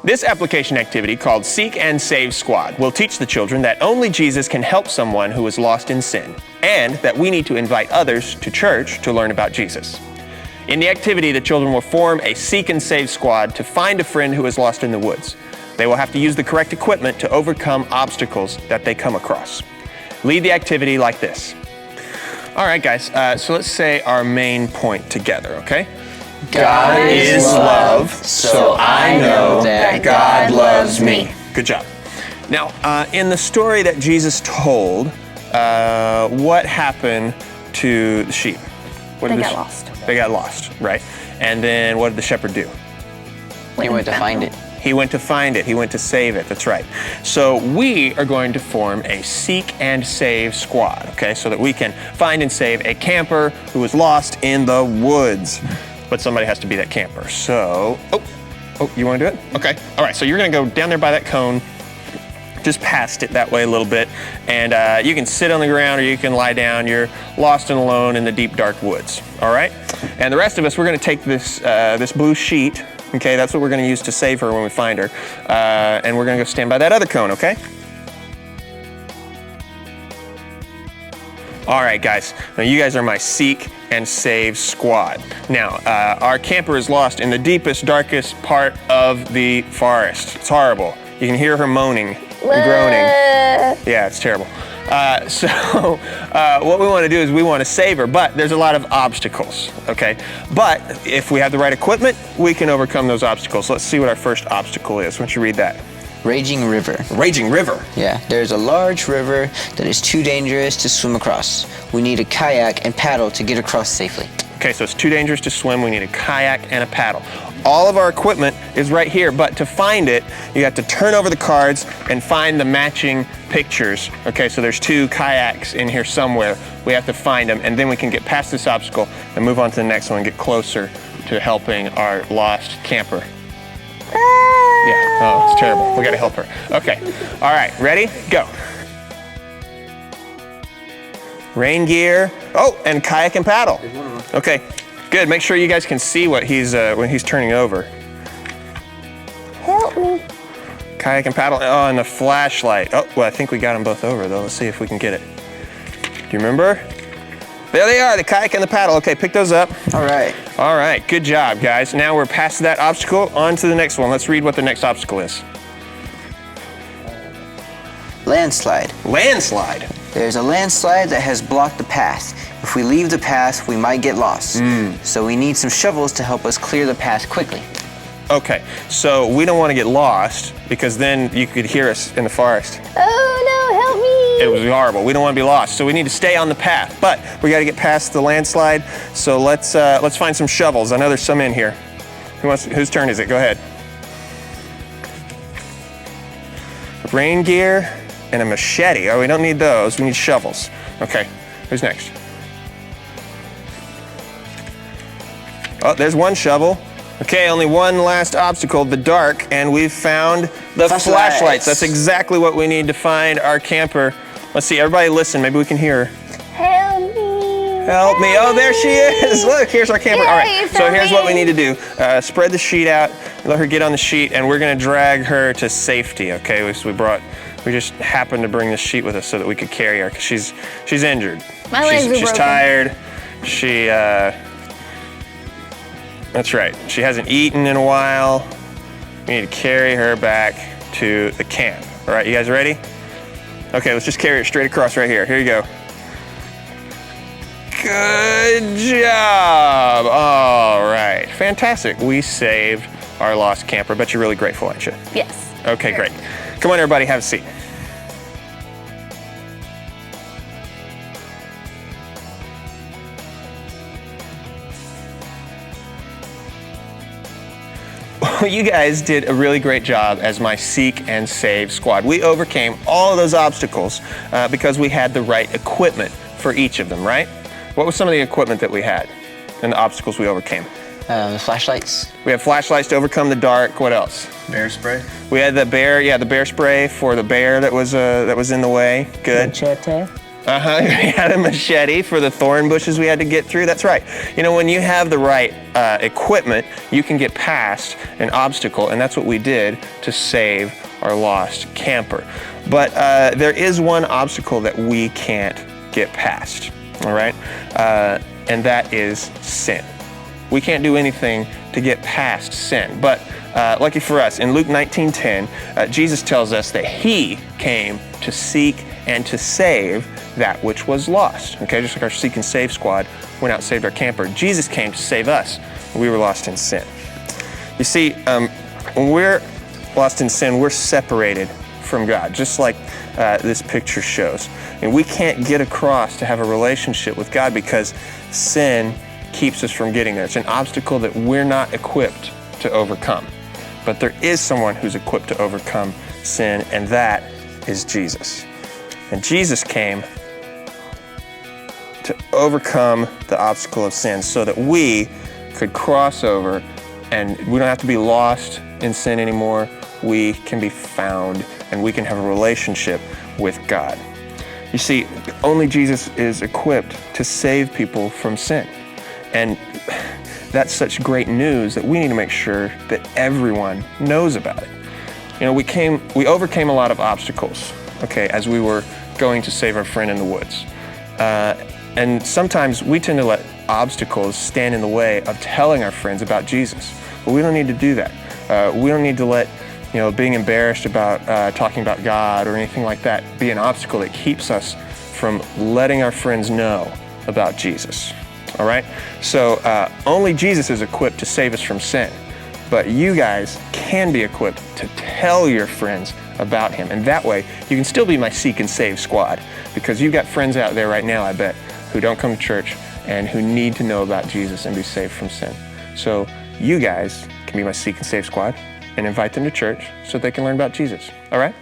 This application activity, called Seek and Save Squad, will teach the children that only Jesus can help someone who is lost in sin, and that we need to invite others to church to learn about Jesus. In the activity, the children will form a Seek and Save Squad to find a friend who is lost in the woods. They will have to use the correct equipment to overcome obstacles that they come across. Lead the activity like this. All right, guys, so let's say our main point together, okay? God is love, so I know that God loves me. Good job. Now, in the story that Jesus told, what happened to the sheep? They got lost. They got lost, right? And then what did the shepherd do? He went to find it. He went to find it. He went to save it. That's right. So we are going to form a Seek and Save Squad, okay? So that we can find and save a camper who was lost in the woods. But somebody has to be that camper. So, oh, you want to do it? Okay. All right, so you're going to go down there by that cone, just past it that way a little bit, and you can sit on the ground or you can lie down. You're lost and alone in the deep, dark woods, all right? And the rest of us, we're going to take this, this blue sheet, okay? That's what we're going to use to save her when we find her, and we're going to go stand by that other cone, okay? All right, guys, now you guys are my Seek and Save Squad. Now, our camper is lost in the deepest, darkest part of the forest. It's horrible. You can hear her moaning and groaning. Yeah, it's terrible. So what we want to do is we want to save her, but there's a lot of obstacles, okay? But if we have the right equipment, we can overcome those obstacles. So let's see what our first obstacle is. Why don't you read that? Raging river. Raging river. Yeah, there's a large river that is too dangerous to swim across. We need a kayak and paddle to get across safely. Okay, so it's too dangerous to swim. We need a kayak and a paddle. All of our equipment is right here, but to find it, you have to turn over the cards and find the matching pictures. Okay, so there's 2 kayaks in here somewhere. We have to find them, and then we can get past this obstacle and move on to the next one and get closer to helping our lost camper. Yeah, oh, it's terrible. We gotta help her. Okay, all right, ready? Go. Rain gear. Oh, and kayak and paddle. Okay, good. Make sure you guys can see what he's when he's turning over. Help me. Kayak and paddle. Oh, and the flashlight. Oh, well, I think we got them both over though. Let's see if we can get it. Do you remember? There they are, the kayak and the paddle. Okay, pick those up. All right. All right, good job, guys. Now we're past that obstacle, on to the next one. Let's read what the next obstacle is. Landslide. Landslide. There's a landslide that has blocked the path. If we leave the path, we might get lost. So we need some shovels to help us clear the path quickly. Okay, so we don't want to get lost because then you could hear us in the forest. Oh no, help me! It was horrible. We don't want to be lost, so we need to stay on the path. But we got to get past the landslide. So let's find some shovels. I know there's some in here. Whose turn is it? Go ahead. Rain gear and a machete. Oh, we don't need those. We need shovels. Okay, who's next? Oh, there's one shovel. Okay, only one last obstacle, the dark, and we've found the flashlights. That's exactly what we need to find our camper. Let's see, everybody listen, maybe we can hear her. Help me. Help me. Oh, there she is. Look, here's our camper. Yay, all right, so here's what we need to do. Spread the sheet out, let her get on the sheet, and we're gonna drag her to safety, okay? We just happened to bring this sheet with us so that we could carry her, because she's injured. My legs are She's broken. tired. That's right. She hasn't eaten in a while. We need to carry her back to the camp. All right, you guys ready? Okay, let's just carry her straight across right here. Here you go. Good job. All right, fantastic. We saved our lost camper. Bet you're really grateful, aren't you? Yes. Okay, great. Come on, everybody, have a seat. You guys did a really great job as my Seek and Save Squad. We overcame all of those obstacles because we had the right equipment for each of them, right? What was some of the equipment that we had and the obstacles we overcame? Flashlights. We had flashlights to overcome the dark. What else? Bear spray. We had the bear spray for the bear that was in the way. Good. Machete. We had a machete for the thorn bushes we had to get through. That's right. You know, when you have the right equipment, you can get past an obstacle, and that's what we did to save our lost camper. But there is one obstacle that we can't get past, all right? And that is sin. We can't do anything to get past sin. But lucky for us, in Luke 19:10, Jesus tells us that he came to seek and to save that which was lost. Okay, just like our seek and save squad went out and saved our camper, Jesus came to save us when we were lost in sin. You see, when we're lost in sin, we're separated from God, just like this picture shows. And we can't get across to have a relationship with God because sin keeps us from getting there. It's an obstacle that we're not equipped to overcome. But there is someone who's equipped to overcome sin, and that is Jesus. And Jesus came to overcome the obstacle of sin so that we could cross over and we don't have to be lost in sin anymore. We can be found and we can have a relationship with God. You see, only Jesus is equipped to save people from sin. And that's such great news that we need to make sure that everyone knows about it. You know, we overcame a lot of obstacles, okay, as we were going to save our friend in the woods. And sometimes we tend to let obstacles stand in the way of telling our friends about Jesus. But we don't need to do that. We don't need to let, you know, being embarrassed about talking about God or anything like that be an obstacle that keeps us from letting our friends know about Jesus. All right? So only Jesus is equipped to save us from sin. But you guys can be equipped to tell your friends about him. And that way, you can still be my seek and save squad, because you've got friends out there right now, I bet, who don't come to church and who need to know about Jesus and be saved from sin. So you guys can be my seek and save squad and invite them to church so they can learn about Jesus. All right?